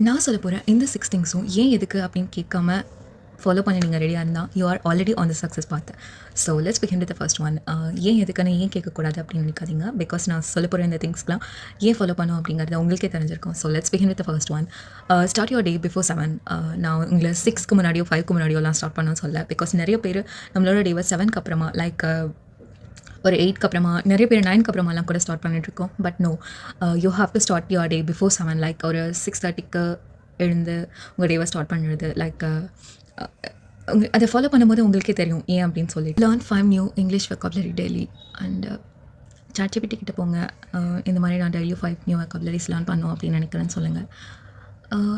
நான் சொல்ல போகிறேன் இந்த 6 திங்ஸும் ஏன் எதுக்கு அப்படின்னு கேட்காம ஃபாலோ பண்ணி நீங்கள் ரெடியாக இருந்தால் you are already on the success பார்த்து. So let's begin with the first one. ஏன் எதுக்குன்னு ஏன் கேட்கக்கூடாது அப்படின்னு நினைக்காதீங்க. பிகாஸ் நான் சொல்ல போகிற இந்த திங்ஸ்லாம் ஏன் ஃபாலோ பண்ணும் அப்படிங்கிறது உங்களுக்கே தெரிஞ்சிருக்கும். So let's begin with the first one. Start your day before 7. நான் உங்களை 6க்கு முன்னாடியோ 5க்கு முன்னாடியோலாம் ஸ்டார்ட் பண்ணணும்னு சொல்ல. பிகாஸ் நிறைய பேர் நம்மளோட டேவை 7க்கு அப்புறமா லைக் ஒரு 8க்கு அப்புறமா நிறைய பேர் 9க்கு அப்புறமாலாம் கூட ஸ்டார்ட் பண்ணிட்டுருக்கோம். But no, you have to start your day before 7. Like ஒரு 6:30க்கு எழுந்து உங்கள் டேவை ஸ்டார்ட் பண்ணுறது. லைக் அதை ஃபாலோ பண்ணும்போது உங்களுக்கே தெரியும் ஏன் அப்படின்னு சொல்லிட்டு. Learn 5 new English vocabulary daily. And ChatGPT கிட்ட போங்க, இந்த மாதிரி நான் டெய்லியும் 5 நியூ வெக்காபுலரிஸ் லேர்ன் பண்ணோம் அப்படின்னு நினைக்கிறேன்னு சொல்லுங்கள்.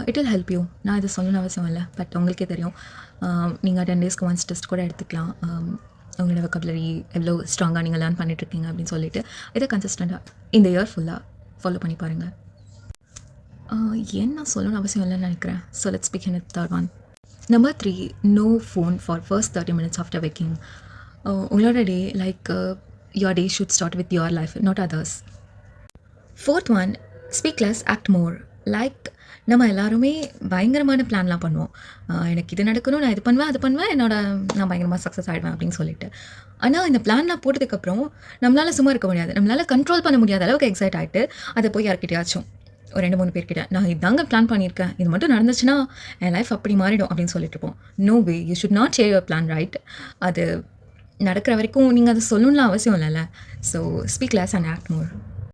It will help you. நான் இதை சொல்லணும்னு அவசியம் இல்லை, பட் உங்களுக்கே தெரியும். நீங்கள் 10 டேஸ்க்கு ஒன்ஸ் டெஸ்ட் கூட எடுத்துக்கலாம். உங்களோட வெக்காபுலரி எவ்வளோ ஸ்ட்ராங்காக நீங்கள் லேர்ன் பண்ணிட்டுருக்கீங்க அப்படின்னு சொல்லிட்டு இதை கன்சிஸ்டண்ட்டாக இந்த இயர் ஃபுல்லாக ஃபாலோ பண்ணி பாருங்கள். என்ன சொல்லணும்னு அவசியம் இல்லைன்னு நினைக்கிறேன். So let's begin with third one. Number 3, no phone for first 30 minutes after waking. உங்களோட day like your day should start with your life, not others. Fourth one, speak less act more. Like நம்ம எல்லாருமே பயங்கரமான பிளான்லாம் பண்ணுவோம். எனக்கு இது நடக்கணும், நான் இது பண்ணுவேன், அது பண்ணுவேன், நான் பயங்கரமாக சக்ஸஸ் ஆகிடுவேன் அப்படின்னு சொல்லிட்டு. ஆனால் இந்த பிளான்லாம் போட்டதுக்கப்புறம் நம்மளால் சும்மா இருக்க முடியாது. நம்மளால் கண்ட்ரோல் பண்ண முடியாத அளவுக்கு எக்ஸைட் ஆகிட்டு அதை போய் யார்கிட்டயாச்சும் ஒரு 2-3 பேர்கிட்ட நான் இதாங்க பிளான் பண்ணியிருக்கேன், இது மட்டும் நடந்துச்சுன்னா என் லைஃப் அப்படி மாறிடும் அப்படின்னு சொல்லிட்டு இருப்போம். No way, you should not share your plan, right? அது நடக்கிற வரைக்கும் நீங்கள் அதை சொல்லணும்லாம் அவசியம் இல்லைல்ல. So speak less and act more.